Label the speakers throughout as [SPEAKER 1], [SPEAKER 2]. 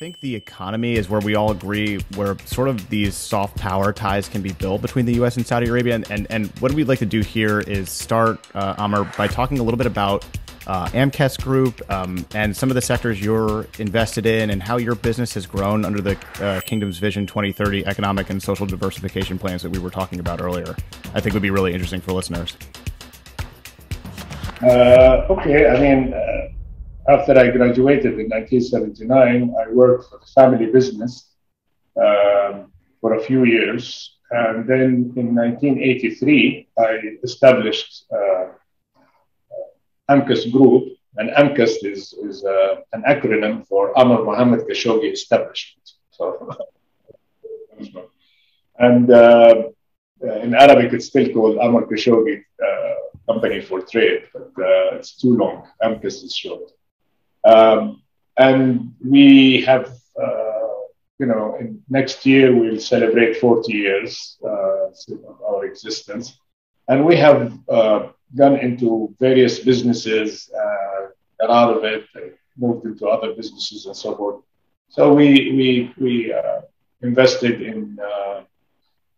[SPEAKER 1] think the economy is where we all agree where sort of these soft power ties can be built between the U.S. and Saudi Arabia. And what we'd like to do here is start, Amr, by talking a little bit about Amkest Group and some of the sectors you're invested in and how your business has grown under the Kingdom's Vision 2030 economic and social diversification plans that we were talking about earlier. I think would be really interesting for listeners.
[SPEAKER 2] Okay, after I graduated in 1979, I worked for the family business for a few years. And then in 1983, I established Amkest Group. And Amkest is an acronym for Amr Khashoggi Establishment. So, and in Arabic, it's still called Amr Khashoggi Company for Trade, but it's too long. Amkest is short. And we have, next year we'll celebrate 40 years of our existence. And we have gone into various businesses, got out of it, moved into other businesses and so forth. So we invested in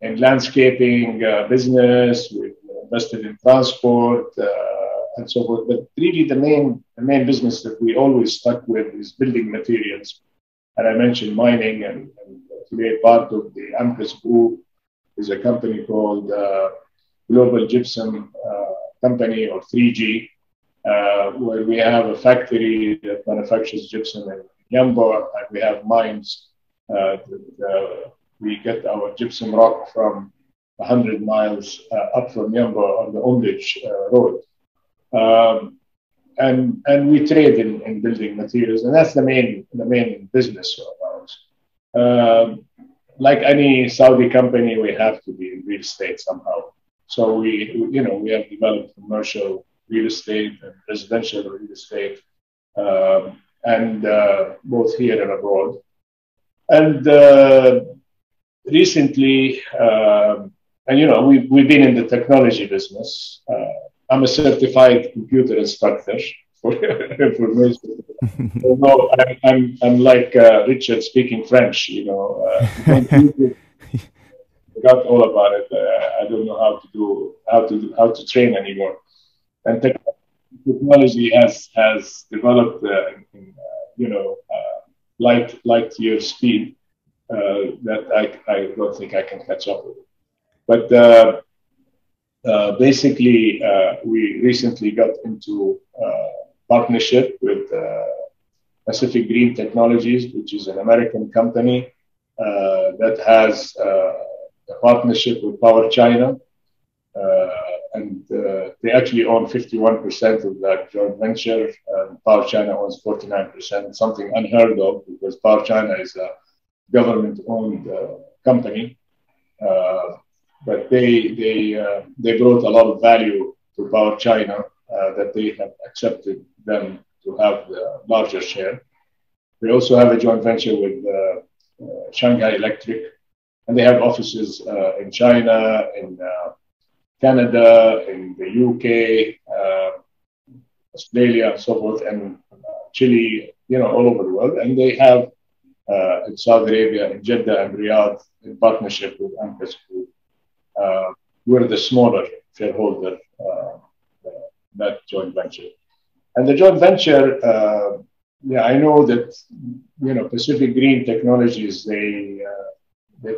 [SPEAKER 2] landscaping business, we invested in transport, and so forth. But really the main business that we always stuck with is building materials. And I mentioned mining, and today part of the Amkest Group is a company called Global Gypsum Company, or 3G, where we have a factory that manufactures gypsum in Yanbu, and we have mines that we get our gypsum rock from 100 miles up from Yanbu on the Umrich road. And we trade in building materials, and that's the main business of ours. Like any Saudi company, we have to be in real estate somehow. So we have developed commercial real estate and residential real estate, and both here and abroad. And recently, we've been in the technology business. I'm a certified computer instructor for information. Although I'm like Richard speaking French, forgot all about it. I don't know how to train anymore. And technology has developed light year speed that I don't think I can catch up with. But basically, we recently got into partnership with Pacific Green Technologies, which is an American company that has a partnership with Power China. And they actually own 51% of that joint venture, and Power China owns 49%, something unheard of because Power China is a government-owned company. But they brought a lot of value to Power China that they have accepted them to have the larger share. They also have a joint venture with Shanghai Electric, and they have offices in China, in Canada, in the UK, Australia, and so forth, and Chile, all over the world. And they have in Saudi Arabia, in Jeddah and Riyadh, in partnership with Amkest Group. We're the smaller shareholder, that joint venture. And the joint venture, I know that, Pacific Green Technologies, they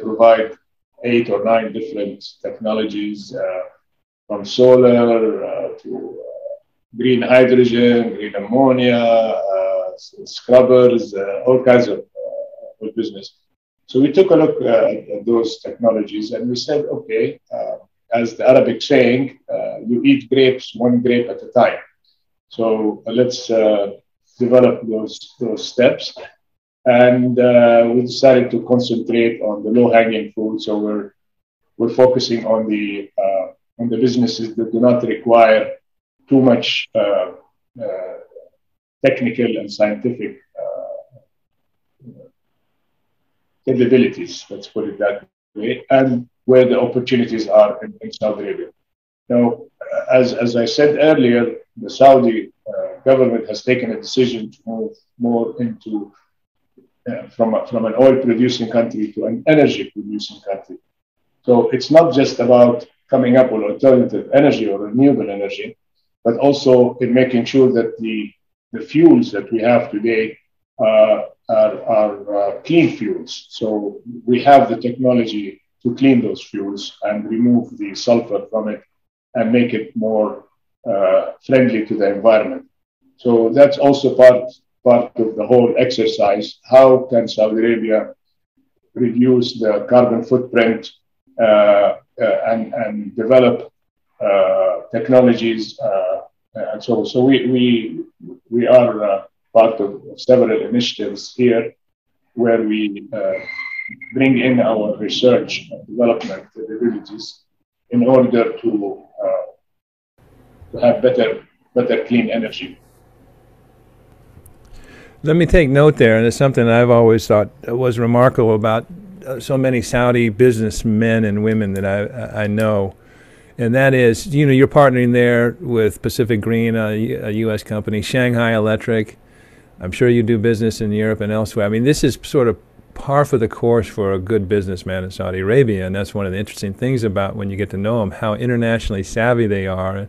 [SPEAKER 2] provide 8 or 9 different technologies, from solar to green hydrogen, green ammonia, scrubbers, all kinds of business. So we took a look at those technologies, and we said, okay, as the Arabic saying, you eat grapes one grape at a time. So let's develop those steps. And we decided to concentrate on the low-hanging fruit. So we're focusing on the businesses that do not require too much technical and scientific capabilities, let's put it that way, and where the opportunities are in Saudi Arabia. Now, as I said earlier, the Saudi government has taken a decision to move more into from an oil producing country to an energy producing country. So it's not just about coming up with alternative energy or renewable energy, but also in making sure that the fuels that we have today are clean fuels. So we have the technology to clean those fuels and remove the sulfur from it and make it more friendly to the environment. So that's also part of the whole exercise. How can Saudi Arabia reduce the carbon footprint and develop technologies? And so we are part of several initiatives here where we bring in our research and development capabilities in order to have better clean energy.
[SPEAKER 3] Let me take note there, and it's something I've always thought was remarkable about so many Saudi businessmen and women that I know, and that is, you're partnering there with Pacific Green, a U.S. company, Shanghai Electric. I'm sure you do business in Europe and elsewhere. I mean, this is sort of par for the course for a good businessman in Saudi Arabia, and that's one of the interesting things about when you get to know them, how internationally savvy they are.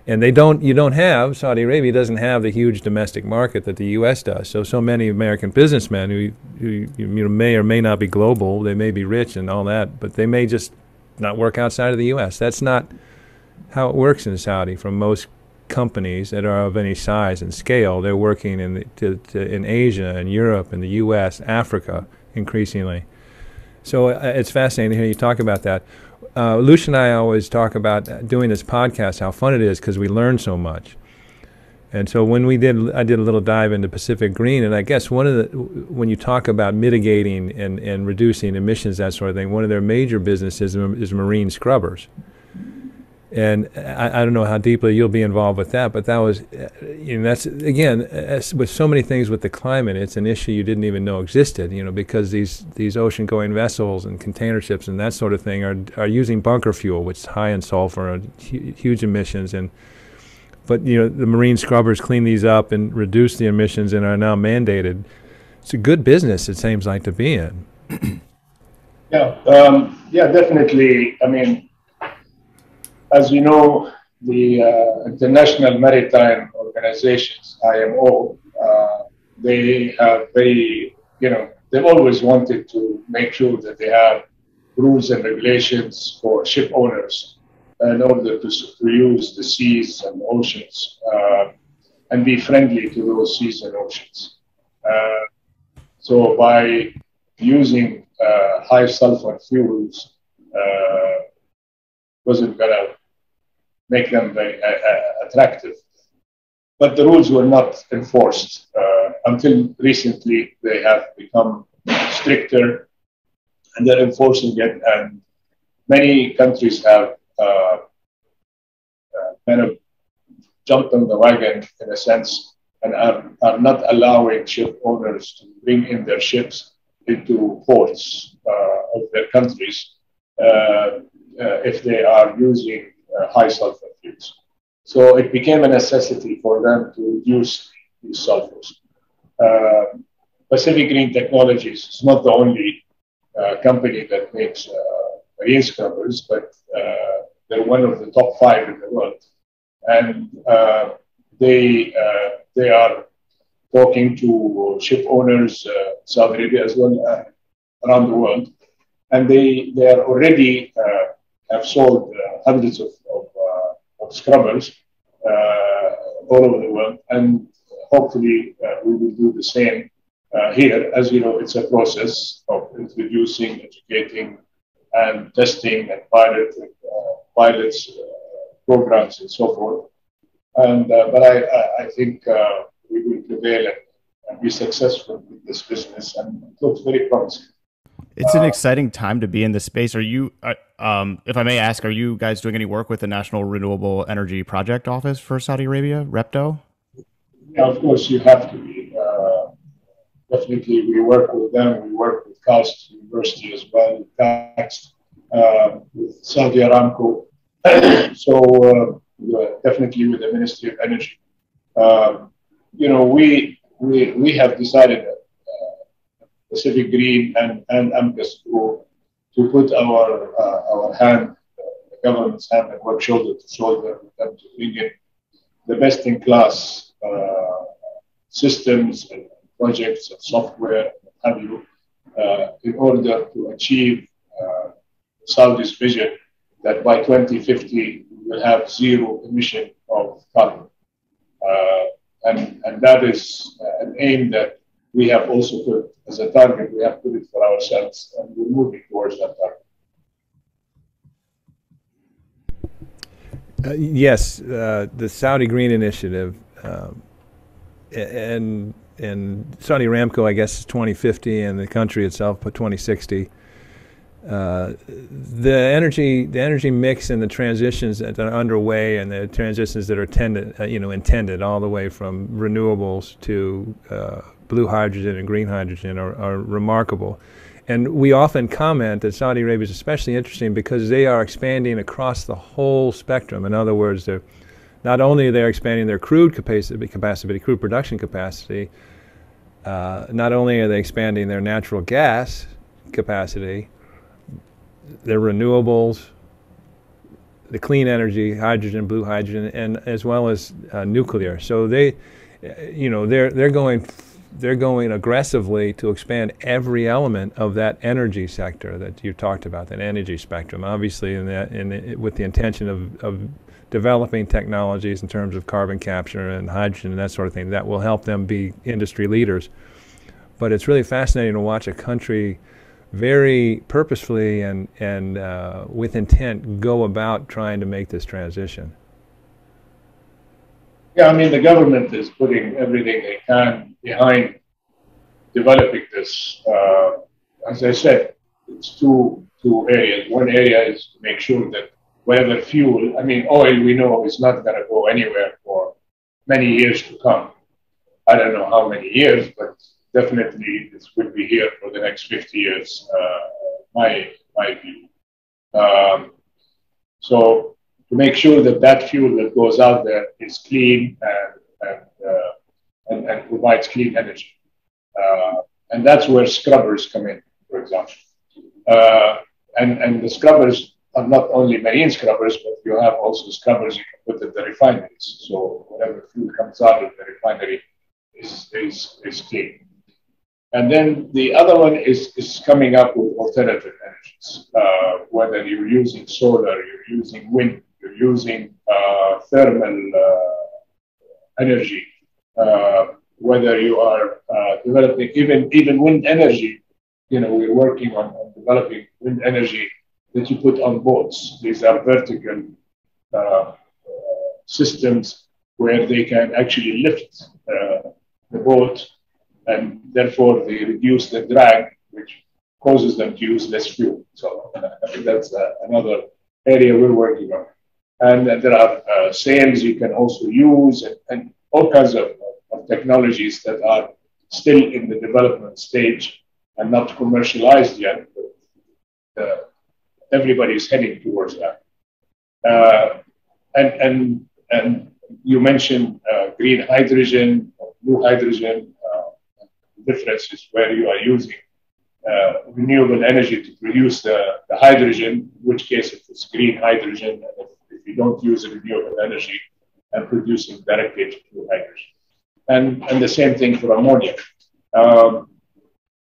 [SPEAKER 3] And Saudi Arabia doesn't have the huge domestic market that the U.S. does. So many American businessmen who may or may not be global, they may be rich and all that, but they may just not work outside of the U.S. That's not how it works in Saudi. For most companies that are of any size and scale, they're working in Asia and Europe and the U.S., Africa, increasingly. So it's fascinating to hear you talk about that. Lucia and I always talk about doing this podcast, how fun it is because we learn so much. And so when I did a little dive into Pacific Green, and I guess when you talk about mitigating and reducing emissions, that sort of thing, one of their major businesses is marine scrubbers. And I don't know how deeply you'll be involved with that, but that was, that's, again, as with so many things with the climate, it's an issue you didn't even know existed, because these ocean-going vessels and container ships and that sort of thing are using bunker fuel, which is high in sulfur and huge emissions. But the marine scrubbers clean these up and reduce the emissions and are now mandated. It's a good business, it seems like, to be in.
[SPEAKER 2] Yeah, definitely. I mean, as you know, the International Maritime Organizations, IMO, they have they've always wanted to make sure that they have rules and regulations for ship owners in order to use the seas and oceans and be friendly to those seas and oceans. So by using high sulfur fuels, wasn't going to make them very attractive. But the rules were not enforced. Until recently, they have become stricter and they're enforcing it. And many countries have kind of jumped on the wagon in a sense and are not allowing ship owners to bring in their ships into ports of their countries if they are using high sulfur fuels. So it became a necessity for them to reduce these sulfurs. Pacific Green Technologies is not the only company that makes marine scrubbers, but they're one of the top 5 in the world. And they are talking to ship owners, Saudi Arabia as well, around the world. And they are already have sold hundreds of scrubbers all over the world, and hopefully we will do the same here. As you know, it's a process of introducing, educating, and testing and pilots, programs, and so forth. And but I think we will prevail and be successful with this business, and it looks very promising.
[SPEAKER 1] It's an exciting time to be in this space. Are you, if I may ask, are you guys doing any work with the National Renewable Energy Project Office for Saudi Arabia, REPTO?
[SPEAKER 2] Yeah, of course, you have to be. Definitely, we work with them. We work with KAUST University as well, Amkest, with Saudi Aramco. So definitely with the Ministry of Energy. We have decided that Pacific Green and Amkest to put our hand, the government's hand, and work shoulder to shoulder with them to bring in the best in class systems and projects and software and what have you, in order to achieve Saudi's vision that by 2050 we will have zero emission of carbon. And that is an aim that we have also put as a target. We have put it for ourselves, and we're moving towards that target.
[SPEAKER 3] Yes, the Saudi Green Initiative and Saudi Aramco, I guess, is 2050, and the country itself put 2060. The energy mix and the transitions that are underway, and the transitions that are intended all the way from renewables to blue hydrogen and green hydrogen are remarkable. And we often comment that Saudi Arabia is especially interesting because they are expanding across the whole spectrum. In other words, they're not only they're expanding their crude crude production capacity, not only are they expanding their natural gas capacity, their renewables, the clean energy, hydrogen, blue hydrogen, and as well as nuclear. So they're going aggressively to expand every element of that energy sector that you talked about, that energy spectrum. Obviously, with the intention of developing technologies in terms of carbon capture and hydrogen and that sort of thing that will help them be industry leaders. But it's really fascinating to watch a country very purposefully and with intent go about trying to make this transition.
[SPEAKER 2] Yeah, I mean, the government is putting everything they can behind developing this. As I said, it's two areas. One area is to make sure that whatever fuel, I mean, oil we know is not going to go anywhere for many years to come. I don't know how many years, but definitely this will be here for the next 50 years, my view. So to make sure that that fuel that goes out there is clean and provides clean energy. And that's where scrubbers come in, for example. And the scrubbers are not only marine scrubbers, but you have also scrubbers you can put at the refineries. So whatever fuel comes out of the refinery is clean. And then the other one is coming up with alternative energies, whether you're using solar, you're using wind, you're using thermal energy, whether you are developing even wind energy. You know, we're working on developing wind energy that you put on boats. These are vertical systems where they can actually lift the boat, and therefore they reduce the drag, which causes them to use less fuel. So that's another area we're working on. And there are sails you can also use, and all kinds of technologies that are still in the development stage and not commercialized yet. But everybody's heading towards that. And you mentioned green hydrogen, blue hydrogen. The difference is where you are using renewable energy to produce the hydrogen, in which case it is green hydrogen, and if you don't use renewable energy and producing directly through hydrogen. And the same thing for ammonia.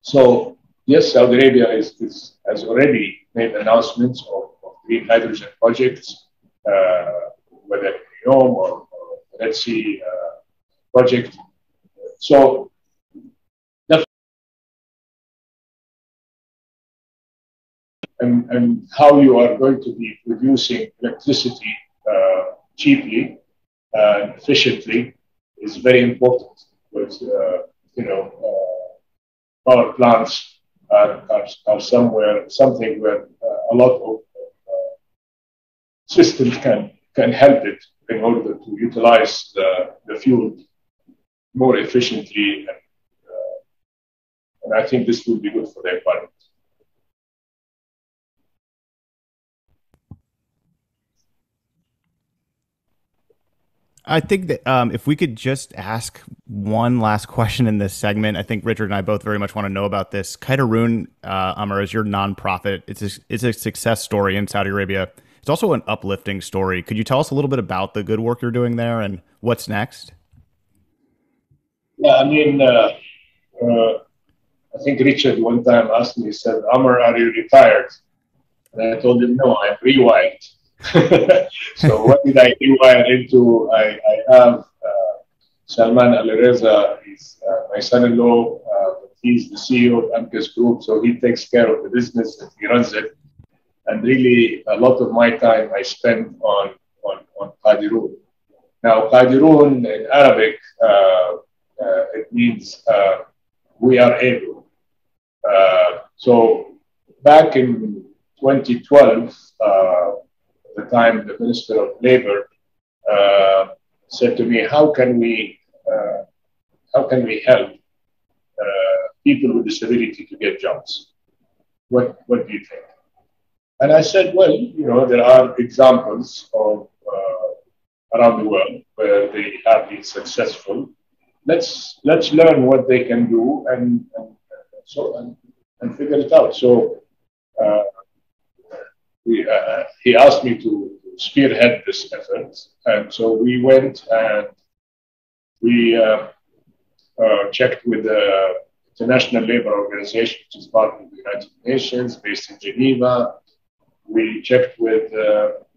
[SPEAKER 2] So yes, Saudi Arabia has already made announcements of green hydrogen projects, whether it's NEOM or Red Sea project. So and how you are going to be producing electricity cheaply and efficiently is very important, because power plants are something where a lot of systems can help it in order to utilize the fuel more efficiently, and I think this will be good for the environment.
[SPEAKER 1] I think that if we could just ask one last question in this segment, I think Richard and I both very much want to know about this. Kaidarun, Amr, is your nonprofit. It's a success story in Saudi Arabia. It's also an uplifting story. Could you tell us a little bit about the good work you're doing there and what's next?
[SPEAKER 2] Yeah, I mean, I think Richard one time asked me, he said, Amr, are you retired? And I told him, no, I'm rewired. So what did I rewire into? I have Salman Alireza, he's my son-in-law. He's the CEO of Amkest Group, so he takes care of the business and he runs it. And really, a lot of my time I spend on Qadirun. Now, Qadirun in Arabic, it means we are able. So back in 2012, the time the Minister of Labor said to me, how can we help people with disability to get jobs? What do you think? And I said, well, you know, there are examples of around the world where they have been successful. Let's learn what they can do and figure it out. So he asked me to spearhead this effort, and so we went and we checked with the International Labour Organization, which is part of the United Nations, based in Geneva. We checked with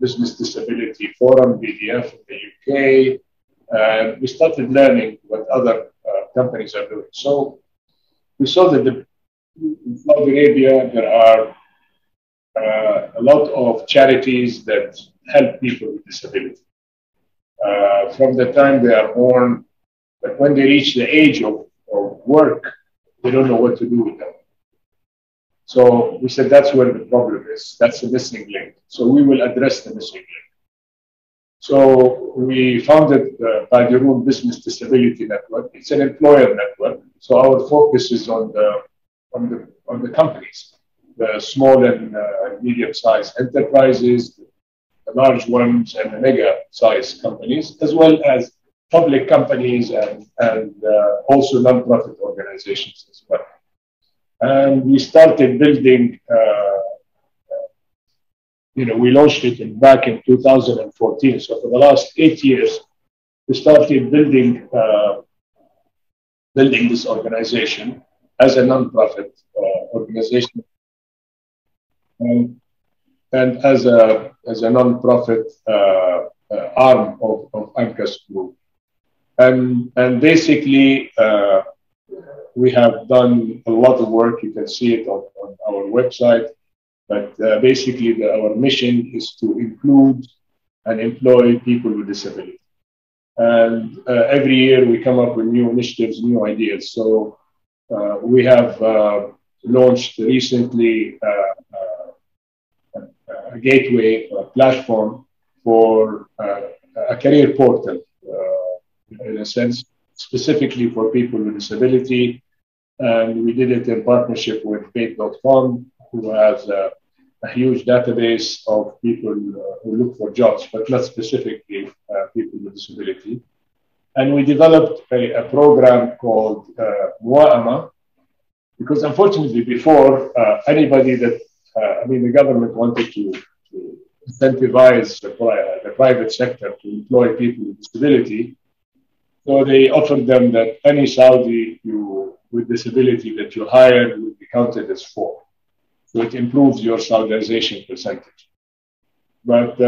[SPEAKER 2] Business Disability Forum, BDF, in the UK, and we started learning what other companies are doing. So we saw that in Saudi Arabia, there are a lot of charities that help people with disability. From the time they are born, but when they reach the age of work, they don't know what to do with them. So we said that's where the problem is. That's the missing link. So we will address the missing link. So we founded the Qadirun Business Disability Network. It's an employer network. So our focus is on the companies, the small and medium-sized enterprises, the large ones, and the mega-sized companies, as well as public companies and also non-profit organizations as well. And we started building, we launched it back in 2014. So for the last 8 years, we started building this organization as a non-profit organization and as a non-profit arm of Amkest Group. And basically, we have done a lot of work. You can see it on our website. But basically, our mission is to include and employ people with disability. And every year we come up with new initiatives, new ideas. So we have launched recently a gateway, a platform for a career portal, in a sense, specifically for people with disability. And we did it in partnership with Fate.com, who has a huge database of people who look for jobs, but not specifically people with disability. And we developed a program called Mua'ama, because unfortunately before, anybody that, the government wanted to incentivize the private sector to employ people with disability. So they offered them that any Saudi with disability that you hire will be counted as 4. So it improves your Saudization percentage. But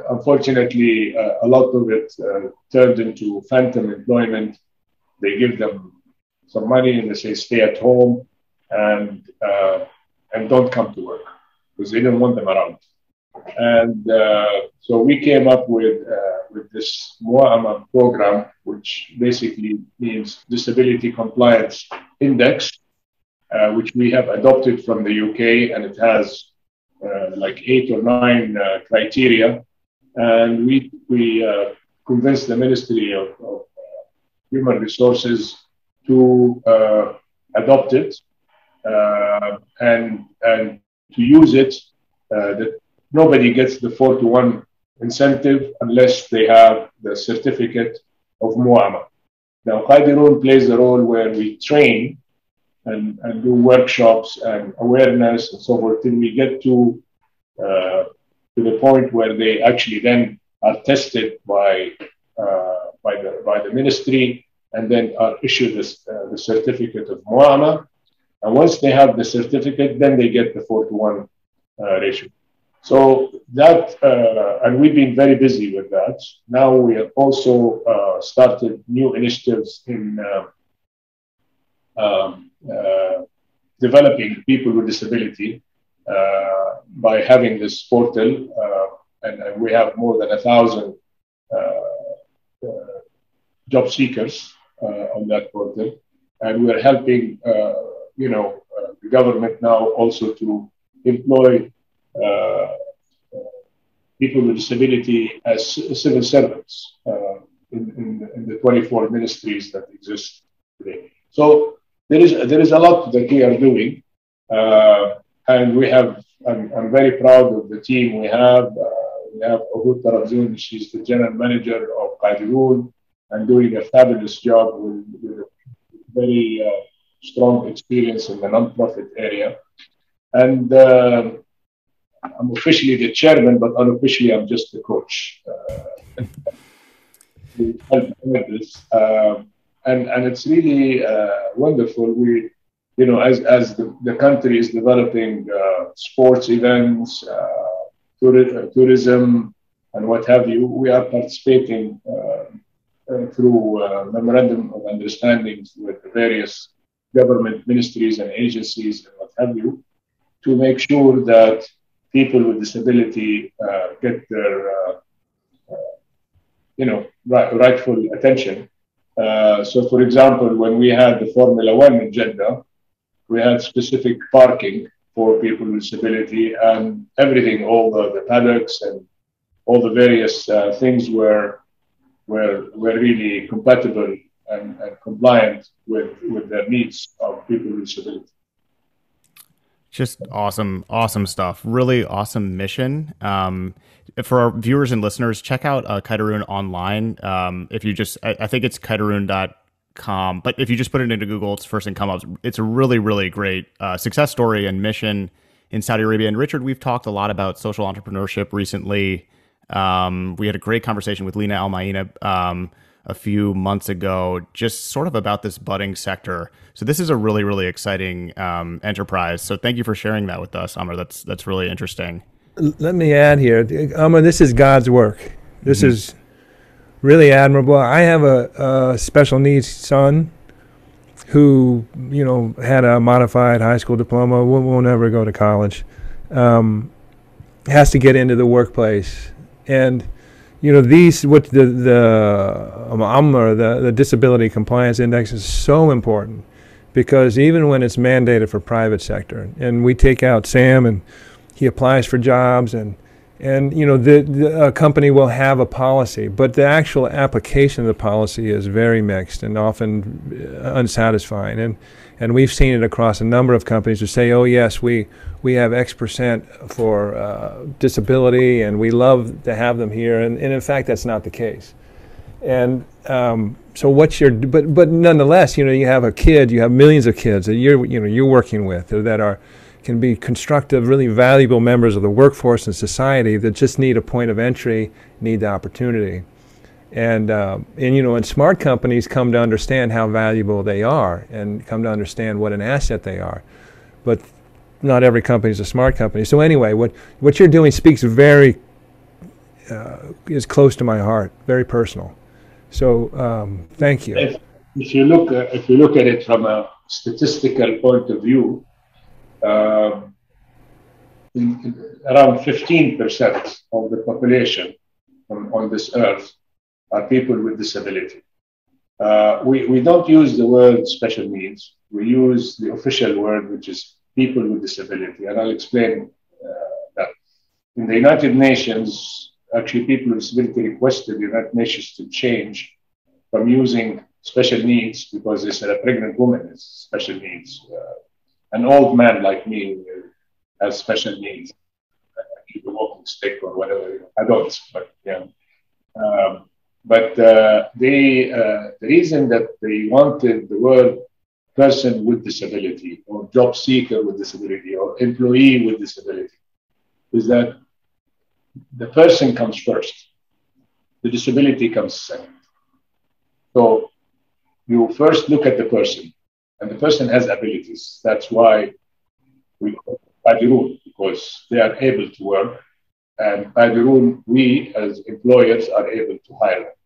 [SPEAKER 2] unfortunately, a lot of it turned into phantom employment. They give them some money and they say, stay at home and don't come to work because they didn't want them around. And so we came up with this Mu'amma program, which basically means Disability Compliance Index, which we have adopted from the UK, and it has like 8 or 9 criteria. And we convinced the Ministry of Human Resources to adopt it and to use it, that nobody gets the 4-to-1 incentive unless they have the certificate of Mu'ama. Now, Qaidirun plays a role where we train and do workshops and awareness and so forth till we get to the point where they actually then are tested by the ministry and then are issued the certificate of Mu'ama. And once they have the certificate, then they get the 4:1 ratio. So that, and we've been very busy with that. Now we have also started new initiatives in developing people with disability by having this portal. And we have more than 1,000 job seekers on that portal. And we're helping, the government now also to employ people with disability as civil servants in the 24 ministries that exist today. So there is a lot that we are doing, and we have. I'm very proud of the team we have. We have Uhud Tarabzoun, she's the general manager of Qaidirun, and doing a fabulous job with a very strong experience in the non-profit area. And I'm officially the chairman, but unofficially I'm just the coach. With this, and it's really wonderful. We, as the country is developing sports events, tourism, and what have you, we are participating through memorandum of understandings with the various government ministries and agencies and what have you, to make sure that people with disability get their rightful attention. So, for example, when we had the Formula One in Jeddah, we had specific parking for people with disability, and everything, all the paddocks and all the various things were really compatible and compliant with the needs of people with disability.
[SPEAKER 1] Just awesome stuff. Really awesome mission. For our viewers and listeners, check out Qaidirun online. If you just, I think it's Qaidirun.com, but if you just put it into Google, it's first thing come up. It's a really, really great success story and mission in Saudi Arabia. And Richard, we've talked a lot about social entrepreneurship recently. We had a great conversation with Lina Al-Maina a few months ago, just sort of about this budding sector. So this is a really, really exciting enterprise. So thank you for sharing that with us, Amr. That's really interesting.
[SPEAKER 3] Let me add here, Amr, this is God's work. This is really admirable. I have a special needs son who, had a modified high school diploma, won't ever go to college, has to get into the workplace. And the Disability Compliance Index is so important, because even when it's mandated for private sector, and we take out Sam and he applies for jobs, and the company will have a policy, but the actual application of the policy is very mixed and often unsatisfying. And we've seen it across a number of companies who say, oh yes, we have X% for disability, and we love to have them here, and in fact that's not the case. And so but nonetheless, you have a kid, you have millions of kids that you're working with that can be constructive, really valuable members of the workforce and society that just need a point of entry, need the opportunity. And smart companies come to understand how valuable they are and come to understand what an asset they are. But not every company is a smart company. So anyway, what you're doing speaks is close to my heart, very personal. So thank you.
[SPEAKER 2] If you look at it from a statistical point of view, around 15% of the population on this earth are people with disability. We don't use the word special needs. We use the official word, which is people with disability. And I'll explain that. In the United Nations, actually people with disability requested the United Nations to change from using special needs, because they said a pregnant woman has special needs. An old man like me has special needs, actually the walking stick or whatever. Adults, but yeah. The reason that they wanted the word person with disability or job seeker with disability or employee with disability is that the person comes first, the disability comes second. So you first look at the person, and the person has abilities. That's why we call it by the rule, because they are able to work, and by the rule, we as employers are able to hire them.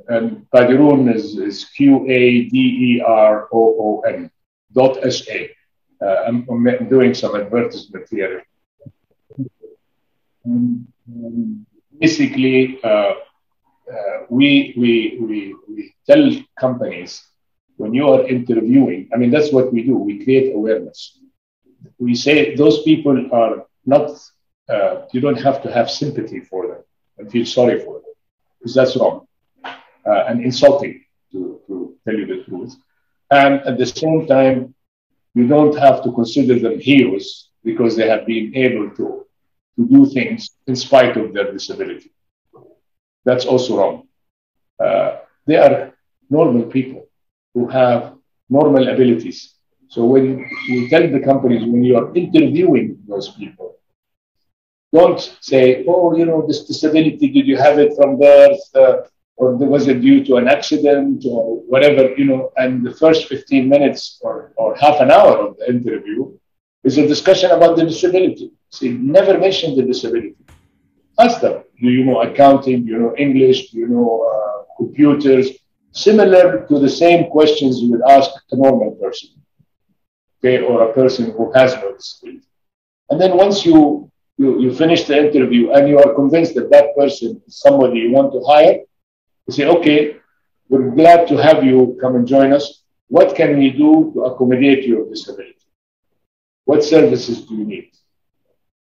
[SPEAKER 2] And Qadirun is QADEROON.SA. I'm doing some advertisement here. Basically, we tell companies when you are interviewing, I mean, that's what we do. We create awareness. We say those people are not, you don't have to have sympathy for them and feel sorry for them, because that's wrong. And insulting, to tell you the truth. And at the same time, you don't have to consider them heroes because they have been able to do things in spite of their disability. That's also wrong. They are normal people who have normal abilities. So when we tell the companies, when you are interviewing those people, don't say, oh, this disability, did you have it from birth? Or was it due to an accident or whatever, and the first 15 minutes or half an hour of the interview is a discussion about the disability. See, never mention the disability. Ask them, do you know accounting, do you know English, do you know computers? Similar to the same questions you would ask a normal person, okay, or a person who has no disability. And then once you finish the interview and you are convinced that that person is somebody you want to hire, you say, okay, we're glad to have you come and join us. What can we do to accommodate your disability? What services do you need?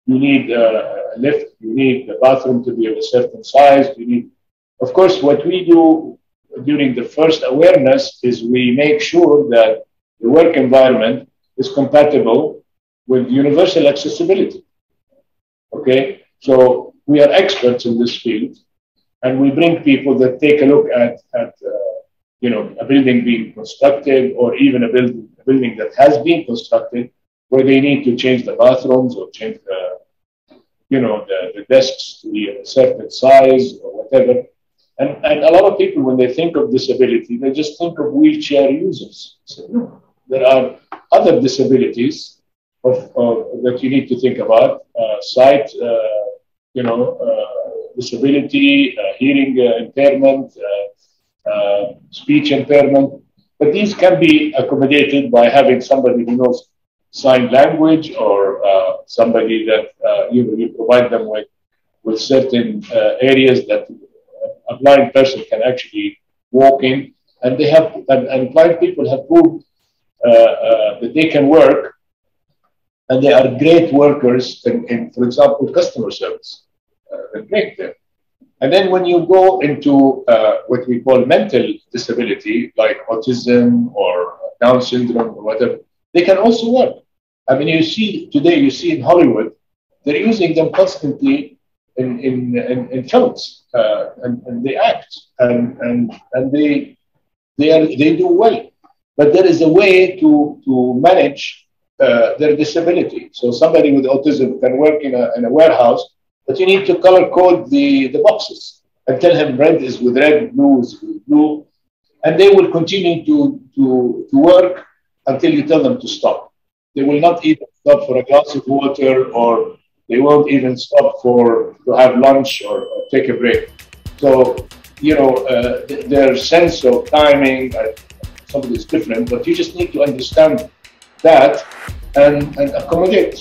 [SPEAKER 2] You need a lift, you need the bathroom to be of a certain size, you need... Of course, what we do during the first awareness is we make sure that the work environment is compatible with universal accessibility. Okay, so we are experts in this field. And we bring people that take a look at a building being constructed, or even a building that has been constructed, where they need to change the bathrooms or change the desks to be a certain size or whatever. And a lot of people, when they think of disability, they just think of wheelchair users. So, no, there are other disabilities that you need to think about: sight, disability, hearing impairment, speech impairment. But these can be accommodated by having somebody who knows sign language, or somebody that you provide them with certain areas that a blind person can actually walk in. And they have, and blind people have proved that they can work, and they are great workers in, for example, customer service. Great there. And then when you go into what we call mental disability, like autism or Down syndrome or whatever, they can also work. I mean, you see today, you see in Hollywood, they're using them constantly in films, and they act, and they do well. But there is a way to manage their disability. So somebody with autism can work in a warehouse, but you need to color code the boxes and tell him red is with red, blue is with blue, and they will continue to work until you tell them to stop. They will not even stop for a glass of water, or they won't even stop to have lunch or take a break. So, their sense of timing, something is different, but you just need to understand that and accommodate.